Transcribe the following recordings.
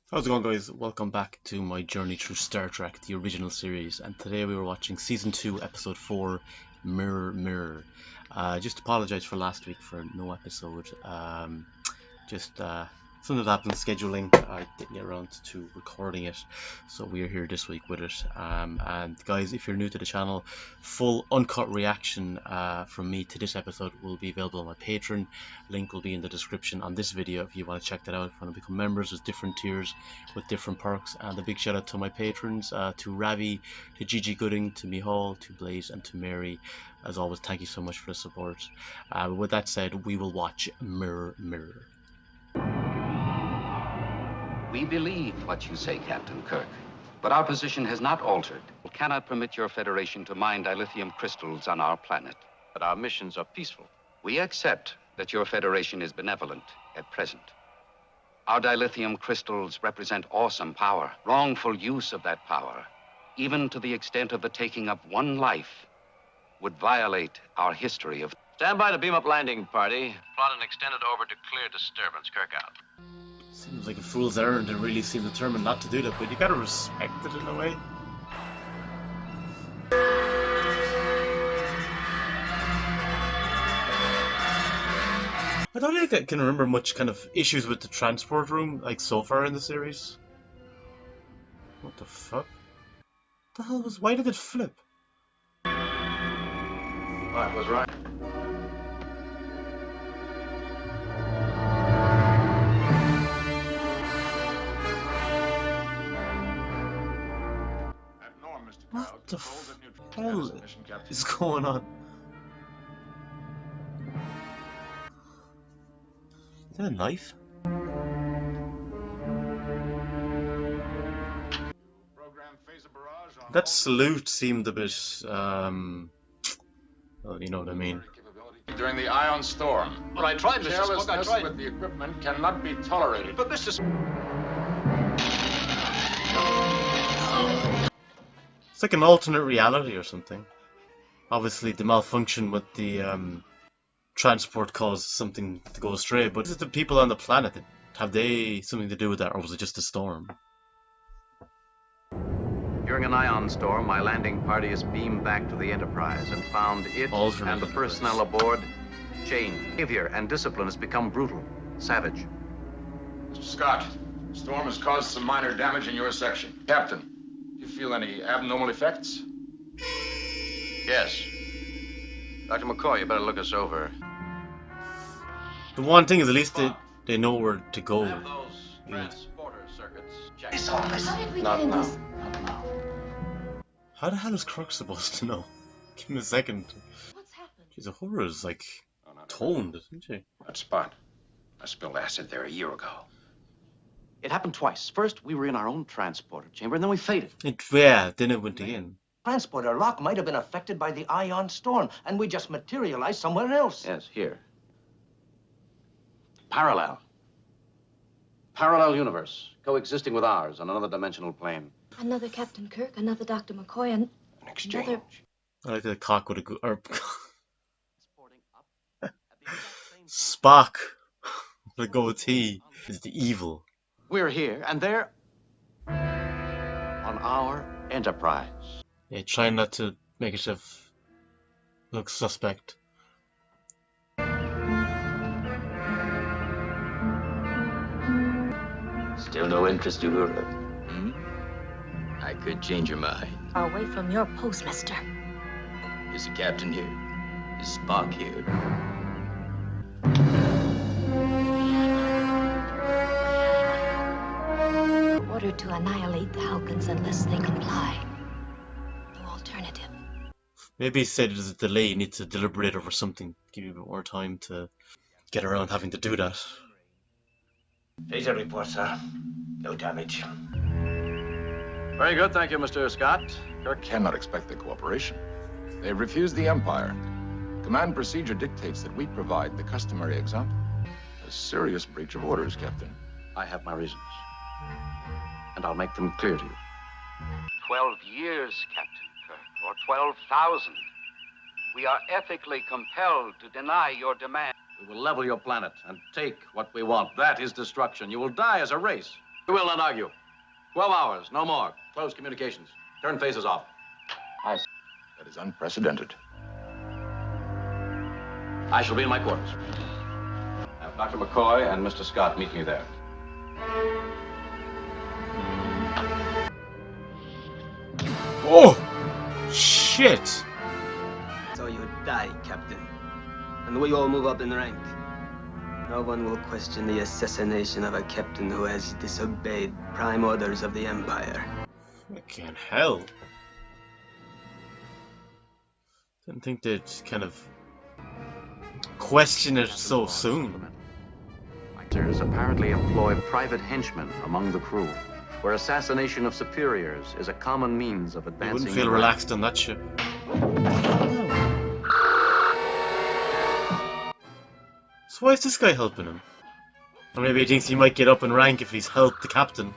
How's it going, guys? Welcome back to my journey through Star Trek, the original series, and today we were watching Season 2, Episode 4, Mirror Mirror. Just apologise for last week for no episode. Just something that happened scheduling. I didn't get around to recording it, so we are here this week with it. And guys, if you're new to the channel, full uncut reaction from me to this episode will be available on my Patreon. Link will be in the description on this video if you want to check that out. If you want to become members, there's different tiers with different perks. And a big shout out to my patrons, to Ravi, to Gigi Gooding, to Mihal, to Blaze, and to Mary. As always, thank you so much for the support. With that said, we will watch Mirror Mirror. We believe what you say, Captain Kirk, but our position has not altered. We cannot permit your Federation to mine dilithium crystals on our planet. But our missions are peaceful. We accept that your Federation is benevolent at present. Our dilithium crystals represent awesome power, wrongful use of that power, even to the extent of the taking of one life, would violate our history of... Stand by to beam up landing party. Plot an extended orbit to clear disturbance. Kirk out. Seems like a fool's errand and really seem determined not to do that, but you gotta respect it in a way. I don't think I can remember much kind of issues with the transport room, like so far in the series. What the fuck? The hell was... why did it flip? That was right. What the hell is going on? Is that a knife? That salute seemed a bit, well, you know what I mean. During the ion storm. But I tried, Mr. Spock. I Carelessness tried. with the equipment cannot be tolerated. But Mr. It's like an alternate reality or something. Obviously, the malfunction with the transport caused something to go astray, but is it the people on the planet? Have they something to do with that, or was it just a storm? During an ion storm, my landing party is beamed back to the Enterprise and found it Alternate and the universe. personnel aboard changed. Behavior and discipline has become brutal, savage. Mr. Scott, the storm has caused some minor damage in your section. Captain, do you feel any abnormal effects? Yes. Dr. McCoy, you better look us over. The one thing is, at least they know where to go. Have those transporter circuits checked. How did we Not get in now. this? Not now. How the hell is Kirk supposed to know? Give him a second. What's happened? She's a horror is like No, not toned, isn't she? that spot. I spilled acid there a year ago. It happened twice. First, we were in our own transporter chamber, and then we faded. Yeah, then it went in. Transporter lock might have been affected by the ion storm, and we just materialized somewhere else. Yes, here. Parallel. Parallel universe, coexisting with ours on another dimensional plane. Another Captain Kirk, another Dr. McCoy, and An exchange. I like the cock with a or Transporting up at the exact same Spock with a goatee is the evil. We're here, and they're on our Enterprise. Yeah, trying not to make yourself look suspect. Still no interest, Uhura? I could change your mind. away from your post, mister. Is the captain here? Is Spock here? Ordered to annihilate the Halkins unless they comply. No alternative. Maybe he said there's a delay, you need to deliberate over something, give you a bit more time to get around having to do that. Phaser report, sir. No damage. Very good, thank you, Mr. Scott. Kirk cannot expect their cooperation. They've refused the Empire. Command procedure dictates that we provide the customary example. A serious breach of orders, Captain. I have my reasons. And I'll make them clear to you. 12 years, Captain Kirk, or 12,000. We are ethically compelled to deny your demand. We will level your planet and take what we want. That is destruction. You will die as a race. We will not argue. 12 hours, no more. Close communications. Turn phases off. That is unprecedented. I shall be in my quarters. Have Dr. McCoy and Mr. Scott meet me there. Oh! Shit! So you die, Captain. And we all move up in rank. No one will question the assassination of a captain who has disobeyed prime orders of the Empire. Fucking hell. Didn't think they'd kind of question it so soon. Fighters apparently employ private henchmen among the crew, where assassination of superiors is a common means of I advancing. wouldn't feel in rank. relaxed on that ship. So why is this guy helping him? Or maybe he thinks he might get up in rank if he's helped the captain.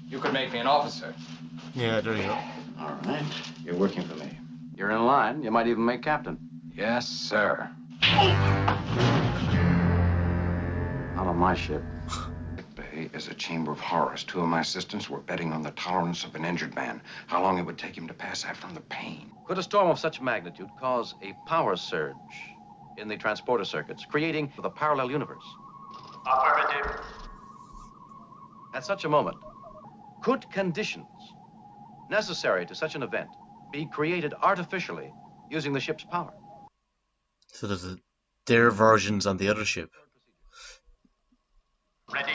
You could make me an officer. Yeah, there you go. All right. You're working for me. You're in line. You might even make captain. Yes, sir. Not on my ship. Bay is a chamber of horrors. Two of my assistants were betting on the tolerance of an injured man, how long it would take him to pass out from the pain. Could a storm of such magnitude cause a power surge in the transporter circuits, creating the parallel universe? Affirmative. At such a moment, could conditions necessary to such an event be created artificially using the ship's power? So their versions on the other ship. Ready.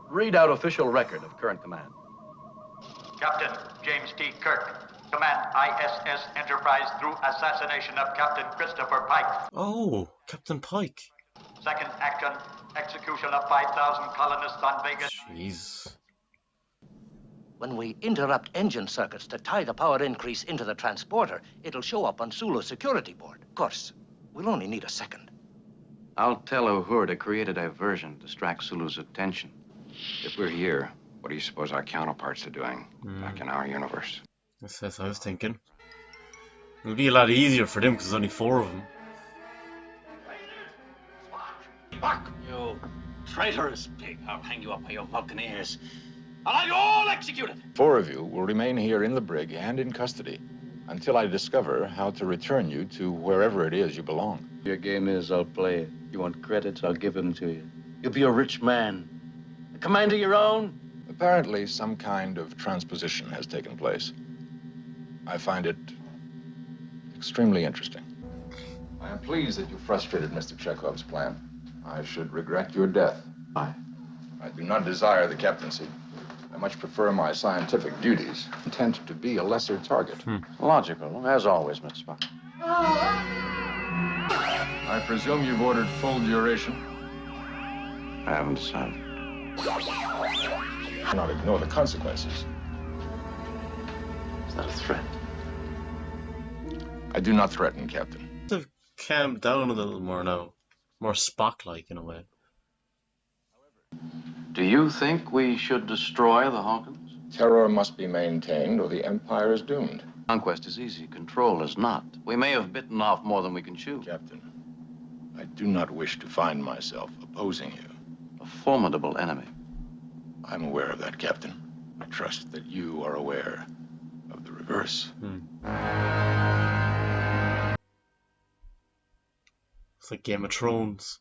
Read out official record of current command. Captain James T. Kirk. Command ISS Enterprise through assassination of Captain Christopher Pike. Oh, Captain Pike. Second action, execution of 5,000 colonists on Vegas. Jeez. When we interrupt engine circuits to tie the power increase into the transporter, it'll show up on Sulu's security board. Of course, we'll only need a second. I'll tell Uhura to create a diversion to distract Sulu's attention. If we're here, what do you suppose our counterparts are doing back in our universe? That's what I was thinking. It'll be a lot easier for them because there's only 4 of them. You traitorous pig. I'll hang you up by your Vulcan ears. I'll have you all executed. 4 of you will remain here in the brig and in custody until I discover how to return you to wherever it is you belong. Your game is, I'll play it. You want credits, I'll give them to you. You'll be a rich man. A command of your own. Apparently, some kind of transposition has taken place. I find it extremely interesting. I am pleased that you frustrated Mr. Chekhov's plan. I should regret your death. Why? I do not desire the captaincy. I much prefer my scientific duties. Intent to be a lesser target. Logical, as always, Mr. Spock. I presume you've ordered full duration. I haven't decided. Do not ignore the consequences. Is that a threat? I do not threaten, Captain. To calm down a little more now. More Spock-like in a way. Do you think we should destroy the Hawkins? Terror must be maintained or the Empire is doomed. Conquest is easy. Control is not. We may have bitten off more than we can chew. Captain, I do not wish to find myself opposing you. A formidable enemy. I'm aware of that, Captain. I trust that you are aware of the reverse. It's like Game of Thrones.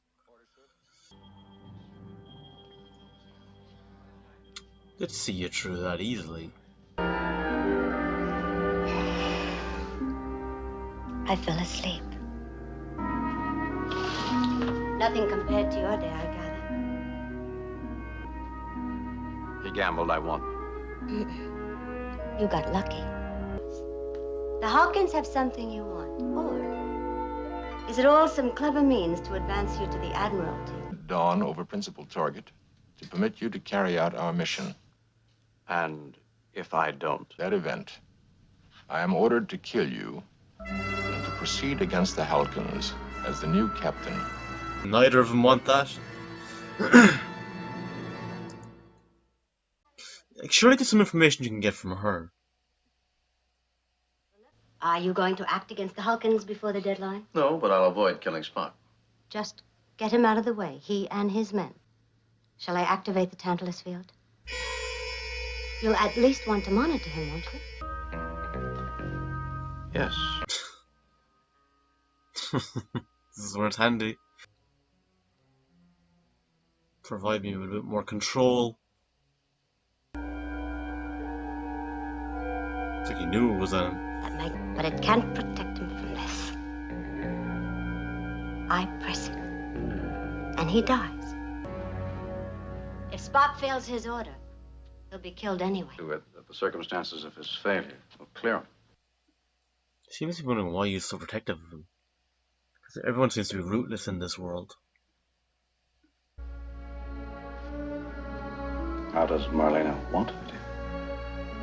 Could see you through that easily. I fell asleep. Nothing compared to your day, I gather. He gambled, I won. You got lucky. The Hawkins have something you want, or is it all some clever means to advance you to the Admiralty? Dawn over principal target to permit you to carry out our mission. And if I don't? That event, I am ordered to kill you and to proceed against the Halkins as the new captain. Neither of them want that. Surely there's some information you can get from her. Are you going to act against the Hawkins before the deadline? No, but I'll avoid killing Spock. Just get him out of the way, he and his men. Shall I activate the Tantalus field? You'll at least want to monitor him, won't you? Yes. This is where it's handy. Provide me with a bit more control. It's like he knew it was on him. But it can't protect him from this. I press him, and he dies. If Spock fails his order, he'll be killed anyway. That the circumstances of his failure will clear him. She must be wondering why you're so protective of him. Because everyone seems to be rootless in this world. How does Marlena want it?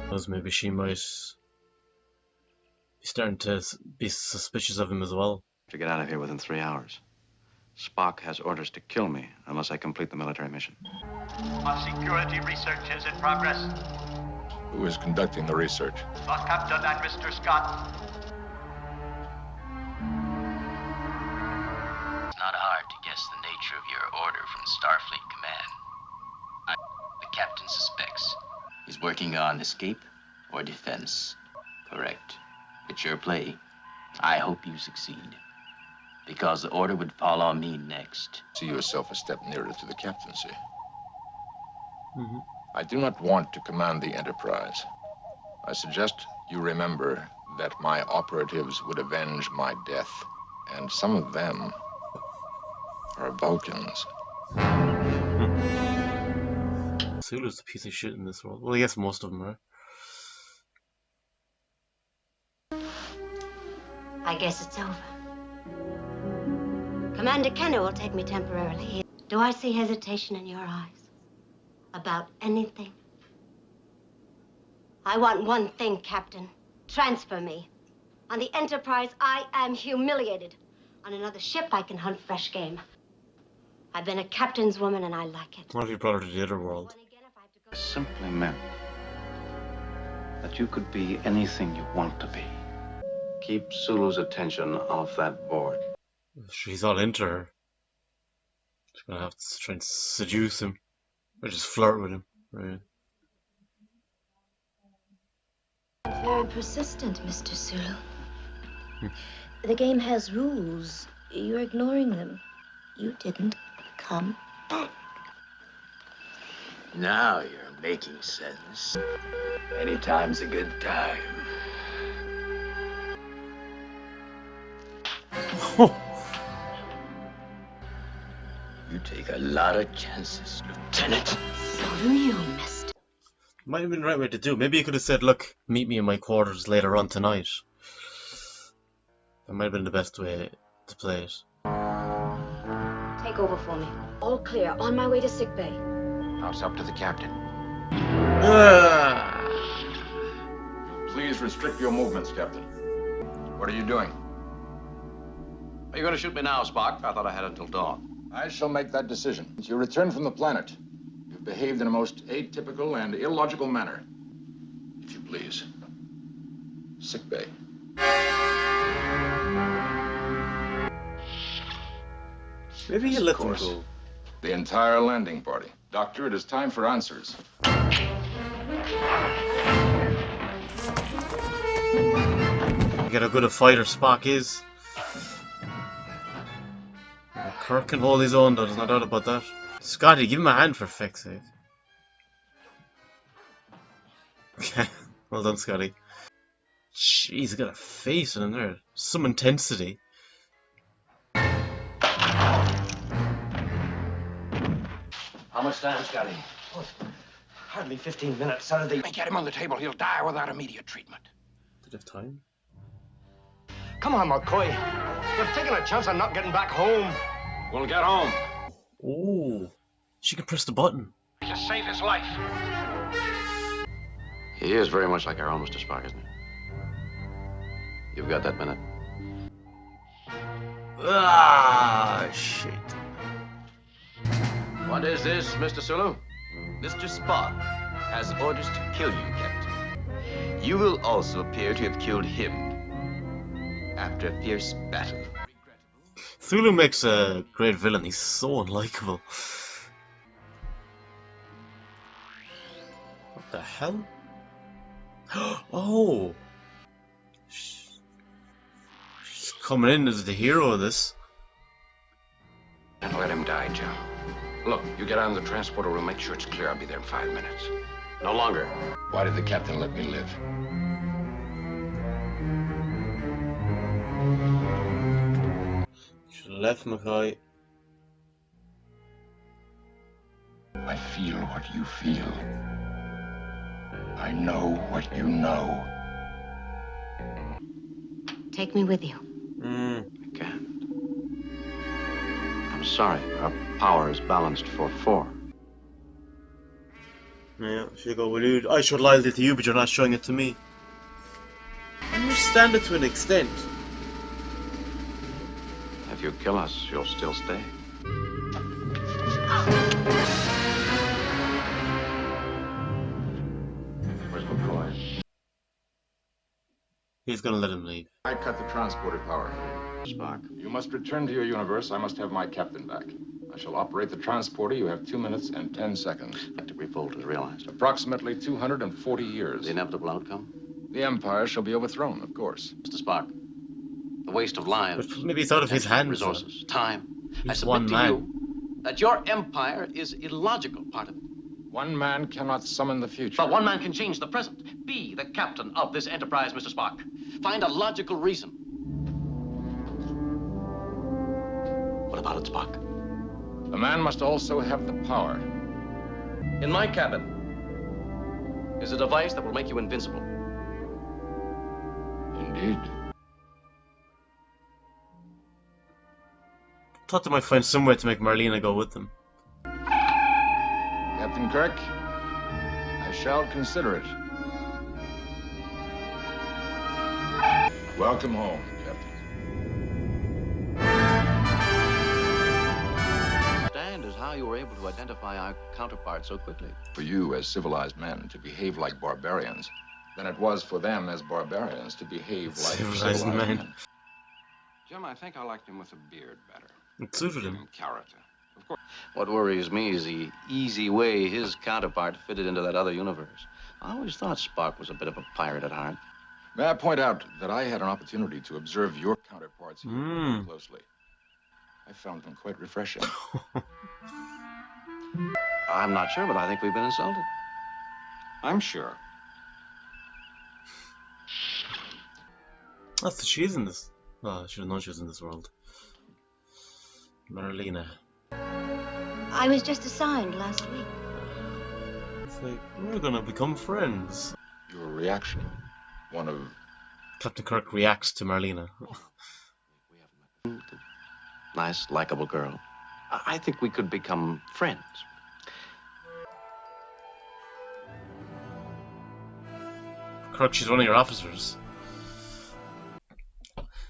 Because maybe she might be starting to be suspicious of him as well. To get out of here within 3 hours. Spock has orders to kill me unless I complete the military mission. Our security research is in progress. Who is conducting the research? The Captain and Mr. Scott. It's not hard to guess the nature of your order from Starfleet Command. The captain suspects he's working on escape or defense. Correct. It's your play. I hope you succeed. Because the order would fall on me next. See yourself a step nearer to the captaincy. Mm-hmm. I do not want to command the Enterprise. I suggest you remember that my operatives would avenge my death, and some of them are Vulcans. Sulu's a piece of shit in this world. Well, I guess most of them are. I guess it's over. Commander Kenner will take me temporarily. Do I see hesitation in your eyes? About anything? I want one thing, Captain. Transfer me. On the Enterprise, I am humiliated. On another ship, I can hunt fresh game. I've been a captain's woman, and I like it. What if you brought her to the other world? It simply meant that you could be anything you want to be. Keep Sulu's attention off that board. She's all into her. She's gonna have to try and seduce him. Or just flirt with him. Right. Very persistent, Mr. Sulu. The game has rules. You're ignoring them. You didn't come back. Now you're making sense. Anytime's a good time. You take a lot of chances, Lieutenant. So do you, mister. Might have been the right way to do. Maybe you could have said, look, meet me in my quarters later on tonight. That might have been the best way to play it. Take over for me. All clear. On my way to sickbay. Now it's up to the captain. Please restrict your movements, Captain. What are you doing? Are you going to shoot me now, Spock? I thought I had until dawn. I shall make that decision. As you return from the planet, you've behaved in a most atypical and illogical manner. If you please. Sickbay. Maybe you let them go. The entire landing party. Doctor, it is time for answers. You get how good a fighter Spock is. Kirk can hold his own, though, there's no doubt about that. Scotty, give him a hand for feck's sake. Okay, well done, Scotty. Jeez, he's got a face in there. Some intensity. How much time, Scotty? Oh, hardly 15 minutes. How did they... Get him on the table. He'll die without immediate treatment. Did you have time? Come on, McCoy. You're taking a chance on not getting back home. We'll get home. Oh, she can press the button. To save his life. He is very much like our own Mr. Spock, isn't he? You've got that minute. Ah, shit. What is this, Mr. Sulu? Mr. Spock has orders to kill you, Captain. You will also appear to have killed him after a fierce battle. Sulu makes a great villain. He's so unlikable. The hell? Oh! She's coming in as the hero of this. And let him die, Jim. Look, you get on the transporter room, make sure it's clear. I'll be there in 5 minutes. No longer. Why did the captain let me live? Should have left McCoy. I feel what you feel. I know what you know. Take me with you. I can't. I'm sorry. Our power is balanced for 4. Yeah, she'll go, well, I showed loyalty to you, but you're not showing it to me. I understand it to an extent. If you kill us, you'll still stay. Where's McCoy? He's gonna let him leave. I cut the transporter power. Spock. You must return to your universe. I must have my captain back. I shall operate the transporter. You have 2 minutes and 10 seconds. Electric revolt is realized. Approximately 240 years. The inevitable outcome? The Empire shall be overthrown, of course. Mr. Spock, the waste of lives. But maybe it's out of his hands. Resources, time. I He's submit one to man. you that your empire is illogical, part of it. One man cannot summon the future. But one man can change the present. Be the captain of this enterprise, Mr. Spock. Find a logical reason. What about it, Spock? The man must also have the power. In my cabin is a device that will make you invincible. Indeed. Thought they might find some way to make Marlena go with them. Captain Kirk, I shall consider it. Welcome home, Captain. Understand is how you were able to identify our counterparts so quickly. For you, as civilized men, to behave like barbarians, than it was for them, as barbarians, to behave like Civilized men. Jim, I think I liked him with a beard better. It suited him. Character. Of course. What worries me is the easy way his counterpart fitted into that other universe. I always thought Spock was a bit of a pirate at heart. May I point out that I had an opportunity to observe your counterparts here very closely. I found them quite refreshing. I'm not sure, but I think we've been insulted. I'm sure. That's she is in this. Oh, I should have known she was in this world. Marlena. I was just assigned last week. It's like, we're gonna become friends. Your reaction, one of... Captain Kirk reacts to Marlena. Nice, likable girl. I think we could become friends. Kirk, she's one of your officers.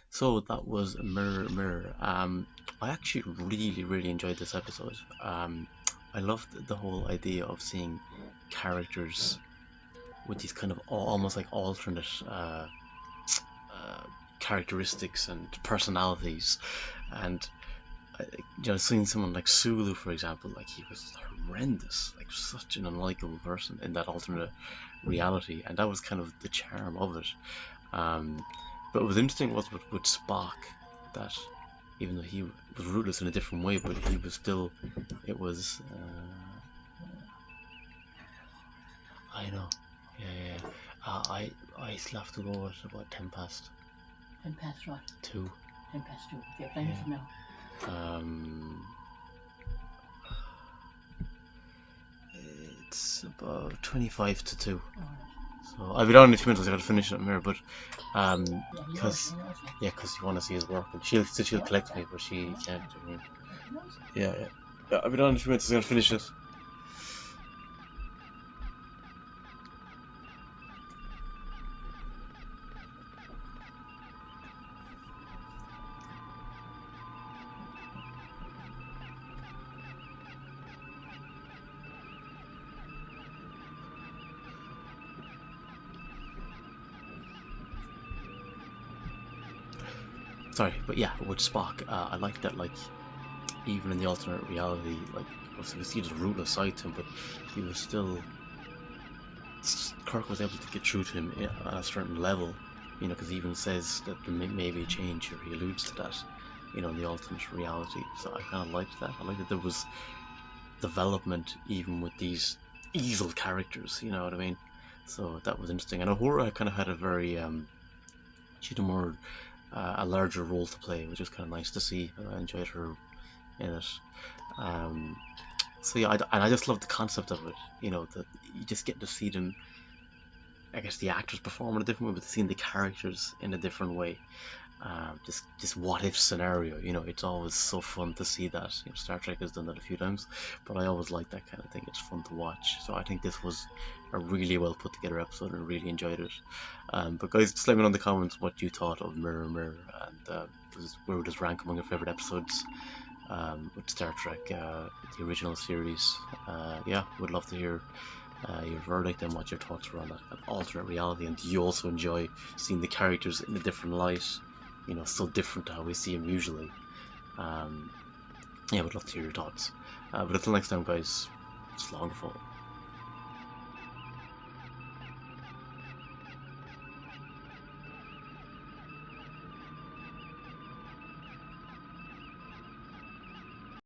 So that was Mirror Mirror. I actually really enjoyed this episode. I loved the whole idea of seeing characters with these kind of almost like alternate characteristics and personalities, and seeing someone like Sulu, for example, like he was horrendous, like such an unlikable person in that alternate reality, and that was kind of the charm of it. But what was interesting was with Spock, that even though he was ruthless in a different way, but he was still, it was, I know, yeah. I still have to go at about 10 past. 10 past what? 2. 10 past 2. Yeah, plenty to know. It's about 25 to 2. So I'll be down in a few minutes. I gotta finish it here, but because you want to see his work, and she'll collect me, but she can't. I mean, yeah. I'll be down in a few minutes. I gotta finish it. Sorry, but yeah, with Spock, I like that, like, even in the alternate reality, like, obviously we see the ruthless side to him, but he was still, Kirk was able to get through to him at a certain level, because he even says that there may be a change, or he alludes to that, in the alternate reality. So I kind of liked that. I liked that there was development even with these evil characters, you know what I mean? So that was interesting. And Uhura kind of had a very, she had a larger role to play, which was kind of nice to see. I enjoyed her in it. Um, so yeah, and I just love the concept of it, that you just get to see them, I guess the actors perform in a different way, but seeing the characters in a different way. This what if scenario, it's always so fun to see that. Star Trek has done that a few times, but I always like that kind of thing. It's fun to watch. So I think this was a really well put together episode, and I really enjoyed it. But guys, just let me know in the comments what you thought of Mirror Mirror, and where would this rank among your favorite episodes with Star Trek, the original series. Yeah, would love to hear your verdict and what your thoughts were on that alternate reality, and do you also enjoy seeing the characters in a different light, so different to how we see them usually. Yeah, would love to hear your thoughts. But until next time, guys, it's long fall.